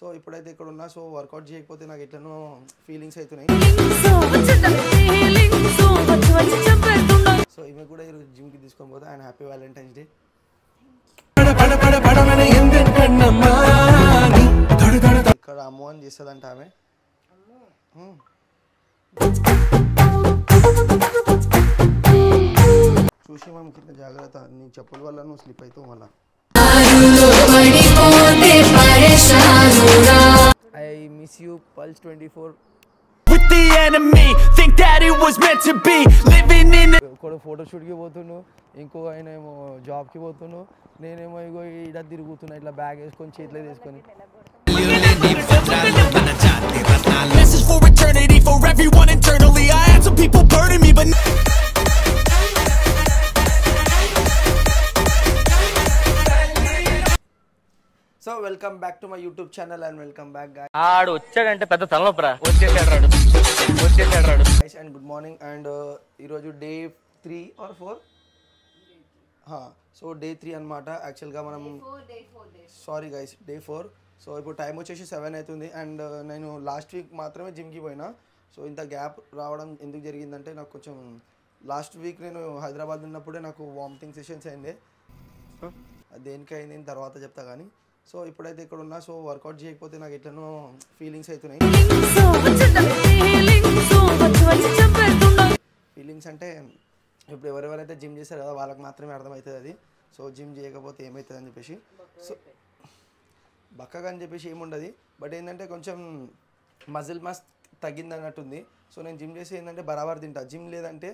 So ఇప్పుడైతే ఇక్కడ ఉన్నా సో వర్కౌట్ చేయకపోతే నాకు ఎట్లనో ఫీలింగ్స్ అవుతున్నాయి. సో ఈమె కూడా ఈరోజు జిమ్కి తీసుకొని పోతే అండ్ హ్యాపీ వ్యాలంటైన్స్ డే. ఇక్కడ అమ్మో అని చేస్తుందంట ఆమె. చూసి మనం కింద జాగ్రత్త, నీ చెప్పుల వల్ల నువ్వు స్లిప్ అవుతావు మళ్ళా. I miss you Pulse 24 with the enemy think that it was meant to be living in ఒకడు ఫోటో షూట్ కి పోతున్నావు, ఇంకో ఆయన ఏమో జాబ్ కి పోతున్నావు, నేనేమో ఇగో ఈడ తిరుగుతున్నా ఇట్లా బ్యాగ్ వేసుకొని చేతిలో తీసుకొని. Message for eternity for everyone internally. I had some people burning me but so welcome back to my YouTube channel and welcome back guys. ఆడు వచ్చాడంటే పెద్ద తలనొప్పరా, వచ్చేసాడు రాడు. Guys and good morning. And ఈరోజు డే 3 or 4 సో డే 3 అనమాట. యాక్చువల్గా మనం sorry guys day 4. So ఇప్పుడు టైం వచ్చేసి 7 అవుతుంది. అండ్ నేను లాస్ట్ వీక్ మాత్రమే జిమ్కి పోయినా. సో ఇంత గ్యాప్ రావడం ఎందుకు జరిగిందంటే నాకు కొంచెం లాస్ట్ వీక్ నేను హైదరాబాద్ ఉన్నప్పుడే నాకు వామిటింగ్ సెషన్స్ అయింది. దేనికైంది తర్వాత చెప్తా కానీ. సో ఇప్పుడైతే ఇక్కడ ఉన్నా సో వర్కౌట్ చేయకపోతే నాకు ఎట్లనో ఫీలింగ్స్ అవుతున్నాయి. ఫీలింగ్స్ అంటే ఇప్పుడు ఎవరెవరైతే జిమ్ చేస్తారో కదా వాళ్ళకి మాత్రమే అర్థమవుతుంది అది. సో జిమ్ చేయకపోతే ఏమవుతుంది అని చెప్పేసి, సో బక్కగా అని చెప్పేసి ఏముండదు, బట్ ఏంటంటే కొంచెం మజిల్ మాస్ తగ్గింది అన్నట్టుంది. సో నేను జిమ్ చేసి ఏంటంటే బరాబర్ తింటా, జిమ్ లేదంటే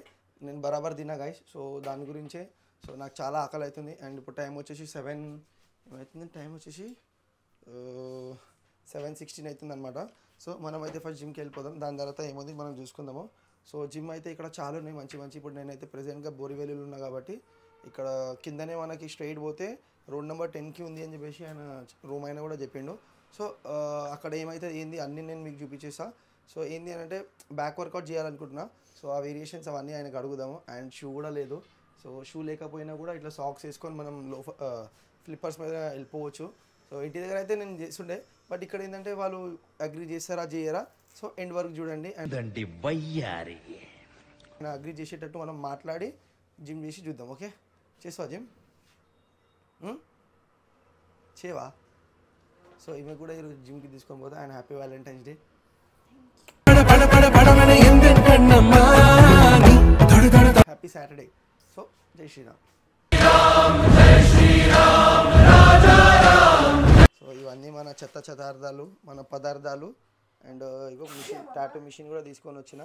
నేను బరాబర్ తిన్నా గైస్. సో దాని గురించే సో నాకు చాలా ఆకలి అవుతుంది. అండ్ ఇప్పుడు టైం వచ్చేసి 7 ఏమవుతుంది, టైం వచ్చేసి 7:16 అవుతుంది అనమాట. సో మనం అయితే ఫస్ట్ జిమ్కి వెళ్ళిపోదాం, దాని తర్వాత ఏమవుతుంది మనం చూసుకుందాము. సో జిమ్ అయితే ఇక్కడ చాలా ఉన్నాయి మంచి మంచి. ఇప్పుడు నేనైతే ప్రెజెంట్గా బోరివెల్లిలో ఉన్నా కాబట్టి ఇక్కడ కిందనే మనకి స్ట్రైట్ పోతే రోడ్ నెంబర్ 10కి ఉంది అని చెప్పేసి ఆయన రూమ్ అయినా కూడా చెప్పిండు. సో అక్కడ ఏమైతే ఏంది అన్నీ నేను మీకు చూపించేసా. సో ఏంది అని అంటే బ్యాక్ వర్కౌట్ చేయాలనుకుంటున్నా. సో ఆ వేరియేషన్స్ అవన్నీ ఆయనకు అడుగుదాము. అండ్ షూ కూడా లేదు. సో షూ లేకపోయినా కూడా ఇట్లా సాక్స్ వేసుకొని మనం ఫ్లిప్పర్స్ మీద వెళ్ళిపోవచ్చు. సో ఇంటి దగ్గర అయితే నేను చేస్తుండే, బట్ ఇక్కడ ఏంటంటే వాళ్ళు అగ్రీ చేస్తారా చేయరా. సో ఎండ్ వరకు చూడండి. అండ్ అగ్రీ చేసేటట్టు మనం మాట్లాడి జిమ్ చేసి చూద్దాం. ఓకే చేసావా జిమ్? చేవా? సో ఈమె కూడా ఈరోజు జిమ్కి తీసుకొని పోతా and happy Valentine's day. Happy Saturday. So జై శ్రీరామ్. సో ఇవన్నీ మన చెత్త చెదార్థాలు, మన పదార్థాలు. అండ్ ఇగో మిషన్, టాటూ మిషన్ కూడా తీసుకొని వచ్చిన,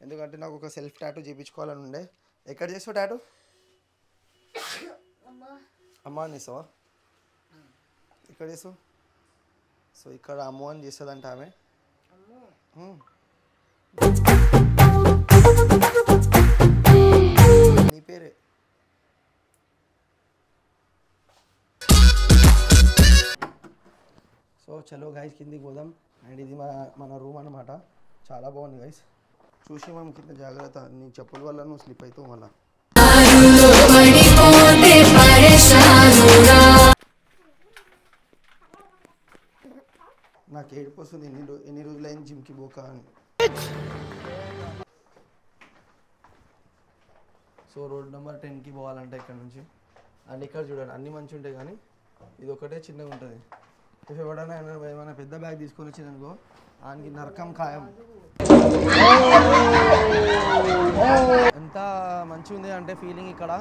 ఎందుకంటే నాకు ఒక సెల్ఫ్ టాటూ చేయించుకోవాలని ఉండే. ఎక్కడ చేస్తావు టాటూ? అమ్మ అని చేస్తావా? ఎక్కడ చేస్తావు? సో ఇక్కడ అమ్మో అని చేస్తుందంట ఆమె. నీ పేరే. సో చలో గైస్ కిందికి పోదాం. అండ్ ఇది మన రూమ్ అనమాట. చాలా బాగుంది గైస్. చూసి మనం కింద జాగ్రత్త, నీ చెప్పుల వల్ల నువ్వు స్లిప్ అవుతావు మళ్ళా. నాకు ఏడుపు వస్తుంది ఎన్ని రోజులైంది జిమ్కి పోక అని. సో రోడ్ నెంబర్ 10కి పోవాలంటే ఇక్కడ నుంచి. అండ్ ఇక్కడ చూడండి అన్నీ మంచిగా ఉంటాయి కానీ ఇది ఒకటే చిన్నగా ఉంటుంది. ఎవడైనా ఏమైనా పెద్ద బ్యాగ్ తీసుకొని వచ్చిందనుకో ఆయనకి నరకం ఖాయం. ఎంత మంచిగా ఉంది అంటే ఫీలింగ్ ఇక్కడ.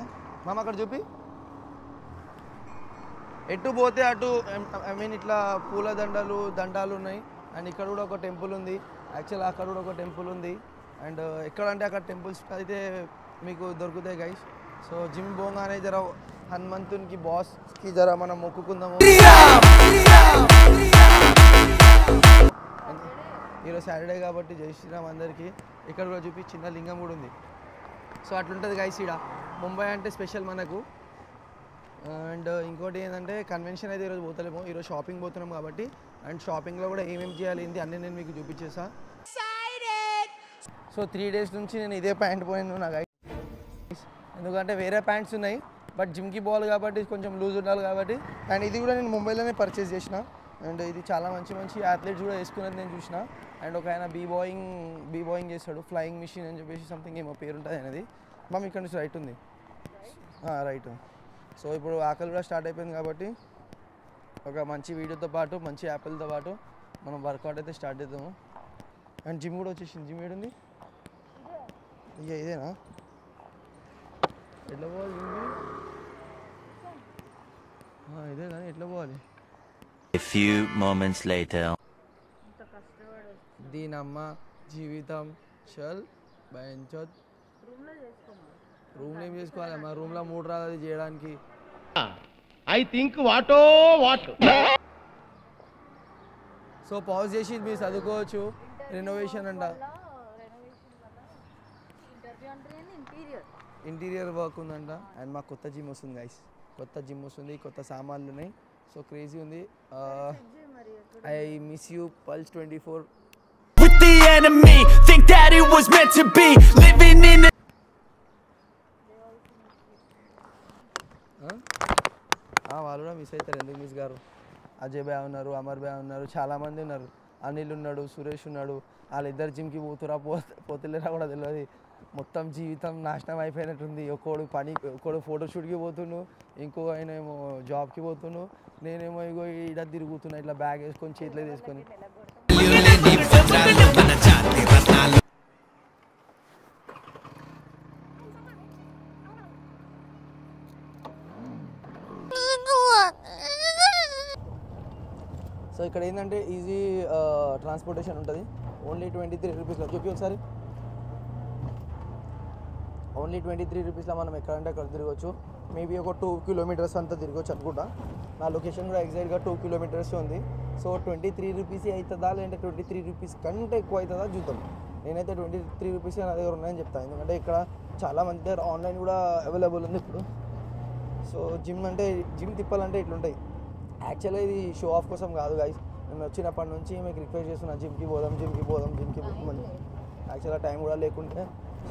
మామ అక్కడ చూపి, ఎటు పోతే అటు ఐ మీన్ ఇట్లా పూల దండాలు ఉన్నాయి. అండ్ ఇక్కడ కూడా ఒక టెంపుల్ ఉంది. యాక్చువల్ అక్కడ కూడా ఒక టెంపుల్ ఉంది. అండ్ ఎక్కడంటే అక్కడ టెంపుల్స్ అయితే మీకు దొరుకుతాయి గైస్. సో జిమ్ పోగానే జర హనుమంతునికి బాస్కి జర మనం మొక్కుకుందాము. ఈరోజు సాటర్డే కాబట్టి జై శ్రీరామ్ అందరికీ. ఇక్కడ కూడా చూపి చిన్న లింగం కూడా ఉంది. సో అట్లుంటుంది గైస్ ఈడ. ముంబై అంటే స్పెషల్ మనకు. అండ్ ఇంకోటి ఏంటంటే కన్వెన్షన్ అయితే ఈరోజు పోతలేము, ఈరోజు షాపింగ్ పోతున్నాం కాబట్టి. అండ్ షాపింగ్లో కూడా ఏమేమి చేయాలి ఏంటి అన్నీ నేను మీకు చూపించేసా. సో 3 days నుంచి నేను ఇదే ప్యాంట్ పోయాను నా గైస్, ఎందుకంటే వేరే ప్యాంట్స్ ఉన్నాయి బట్ జిమ్కి పోవాలి కాబట్టి కొంచెం లూజ్ ఉండాలి కాబట్టి. అండ్ ఇది కూడా నేను ముంబైలోనే పర్చేస్ చేసిన. అండ్ ఇది చాలా మంచి మంచి అథ్లెట్స్ కూడా వేసుకున్నది నేను చూసిన. అండ్ ఒక ఆయన బీ బాయింగ్ చేస్తాడు, ఫ్లయింగ్ మిషన్ అని చెప్పేసి సంథింగ్ ఏమో పేరు ఉంటుంది అనేది. మనం ఇక్కడ నుంచి రైట్ ఉంది, రైట్. సో ఇప్పుడు ఆకలి కూడా స్టార్ట్ అయిపోయింది కాబట్టి ఒక మంచి వీడియోతో పాటు మంచి యాపిల్తో పాటు మనం వర్కౌట్ అయితే స్టార్ట్ చేద్దాము. అండ్ జిమ్ కూడా వచ్చేసింది. జిమ్ ఏడుంది? ఇదేనా? ఎట్లా పోవాలి జిమ్కి? ఇదే కానీ ఎట్లా పోవాలి? A few moments later. దీనమ్మ జీవితం చల్ భయంచోద్. రూమ్లో ఏం చేసుకోవాలి? మా రూమ్లో 3 రాదు అది చేయడానికి. ఐ థింక్ వాటో వాట్. సో పాజ్ చేసి మీరు చదువుకోవచ్చు. రెనోవేషన్ అంట, ఇంటీరియర్ వర్క్ ఉందంట. అండ్ మాకు కొత్త జిమ్ వస్తుంది గైస్, కొత్త జిమ్ వస్తుంది, కొత్త సామాన్లు ఉన్నాయి. సో క్రేజీ ఉంది. I miss you pulse 24. With the enemy, think that it was meant to be. Living in a వాళ్ళు కూడా మిస్ అవుతారు. ఎందుకు మిస్ గారు? అజయ్ భాయ్ ఉన్నారు, అమర్ భాయ్ ఉన్నారు, చాలామంది ఉన్నారు. అనిల్ ఉన్నాడు, సురేష్ ఉన్నాడు. వాళ్ళిద్దరు జిమ్కి పోతులేరా కూడా తెలియదు. మొత్తం జీవితం నాశనం అయిపోయినట్టుంది. ఒకడు ఫోటోషూట్కి పోతుండు, ఇంకో ఆయన ఏమో జాబ్కి పోతుండు, నేనేమో ఇగో ఈడ తిరుగుతున్నా ఇట్లా బ్యాగ్ వేసుకొని చేతిలో తీసుకొని. సో ఇక్కడ ఏంటంటే ఈజీ ట్రాన్స్పోర్టేషన్ ఉంటుంది. ఓన్లీ 23 రూపీస్లో చెప్పి ఒకసారి. ఓన్లీ 23 రూపీస్లో మనం ఎక్కడంటే అక్కడ తిరగవచ్చు. మేబీ ఒక 2 కిలోమీటర్స్ అంతా తిరగవచ్చు అనుకుంటా. నా లొకేషన్ కూడా ఎగ్జాక్ట్గా 2 కిలోమీటర్స్ ఉంది. సో 23 రూపీస్ అవుతుందా లేదంటే 23 రూపీస్ కంటే ఎక్కువ అవుతుందా చూద్దాం. నేనైతే 23 రూపీస్ నా దగ్గర ఉన్నాయని చెప్తాను, ఎందుకంటే ఇక్కడ చాలా మంది దగ్గర ఆన్లైన్ కూడా అవైలబుల్ ఉంది ఇప్పుడు. సో జిమ్ తిప్పాలంటే ఇట్లుంటాయి. యాక్చువల్గా ఇది షో ఆఫ్ కోసం కాదు గైస్. నేను వచ్చినప్పటి నుంచి మీకు రిక్వెస్ట్ చేస్తున్నా, జిమ్కి పోదాం. యాక్చువల్గా టైం కూడా లేకుంటే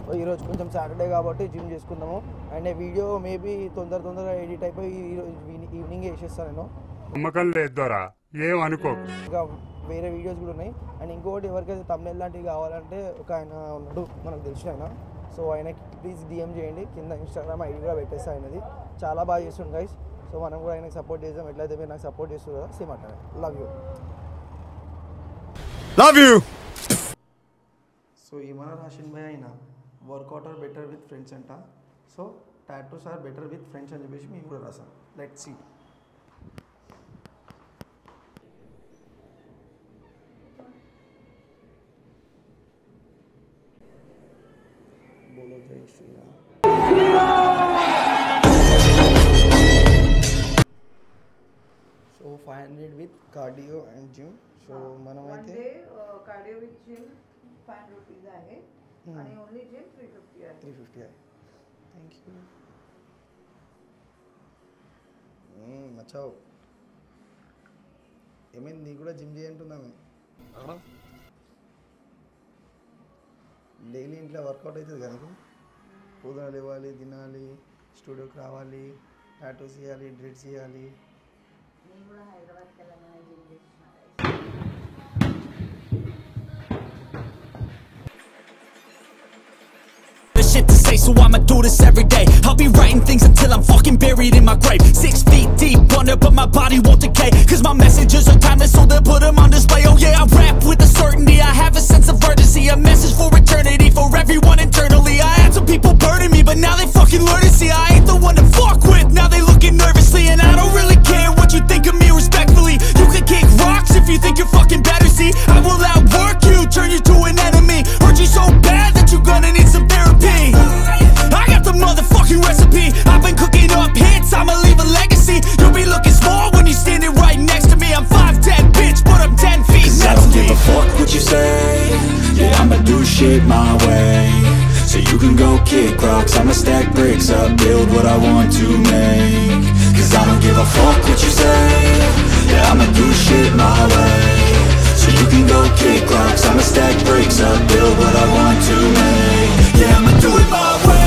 సో ఈరోజు కొంచెం సాటర్డే కాబట్టి జిమ్ చేసుకుందాము. అండ్ వీడియో మేబీ తొందరగా ఎడిట్ అయిపోయి ఈరోజు ఈవినింగ్ వేసేస్తాను నేను. నమ్మకం లేదురా ఏమనుకో. ఇంకా వేరే వీడియోస్ కూడా ఉన్నాయి. అండ్ ఇంకొకటి ఎవరికైతే తమ్నెయిల్ లాంటివి కావాలంటే ఒక ఆయన ఉన్నాడు మనకు తెలిసిన ఆయన. సో ఆయనకి ప్లీజ్ DM చేయండి, కింద ఇన్స్టాగ్రామ్ ఐడి కూడా పెట్టేస్తా. ఆయనది చాలా బాగా చేస్తుంది గైస్. సో మనం కూడా ఆయనకి సపోర్ట్ చేద్దాం. ఎట్లయితే మీరు నాకు సపోర్ట్ చేస్తారు కదా సేమ్ అట్లా. Love you. సో ఈ మన రాషన్ భాయ్ అయినా workout are better with friends అంట. So tattoos are better with friends అని చెప్పేసి మేము కూడా రాసాం. Let's see. బోలో జై Shriram. So 500 with cardio and gym. So మనమైతే कार्डियो विथ जिम 5 रुपीज आहे आणि ओनली जिम 350 आहे. 350 आहे. Thank you. మచ్చావు ఏమైంది? నీ కూడా జిమ్ చేయంటున్నామే. డైలీ ఇంట్లో వర్కౌట్ అవుతుంది కనుక పొద్దున లేవాలి, తినాలి, స్టూడియోకి రావాలి, టాటూస్ చేయాలి, డ్రెడ్స్ చేయాలి. నేను కూడా హైదరాబాద్ తెలంగాణ జిమ్ చేస్తున్నా. shit to say, so I'ma do this every day. I'll be writing things until I'm fucking buried in my grave. 6 feet deep under, but my body won't decay. Cause my messages are timeless, so they'll put them on display. Oh yeah, I rap with a certainty, I have a sense of urgency. A message for eternity, for everyone internally. I had some people burning me, but now they fucking learn to see I ain't the one to fuck with, now they looking nervously. And I don't really care what you think of me respectfully. You can kick rocks if you think you're fucking better, see I will outwork you, turn you to an enemy. Hurt you so bad that you're gonna need some therapy. I got the motherfucking recipe. I've been cooking up hits, I'ma leave a legacy. You'll be looking small when you're standing right next to me. I'm 5'10", bitch, but I'm 10 feet next to me. I don't give a fuck what you say. Yeah, I'ma do shit my way. So you can go kick rocks, I'ma stack bricks up, build what I want to make. Cause I don't give a fuck what you say. Yeah, I'ma do shit my way. So you can go kick rocks, I'ma stack bricks up, build what I want to make. Yeah, I'ma do it my way.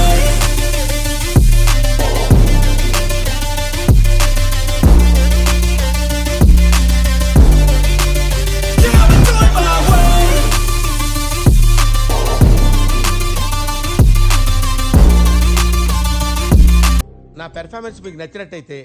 నా performance మీకు నచ్చినట్టయితే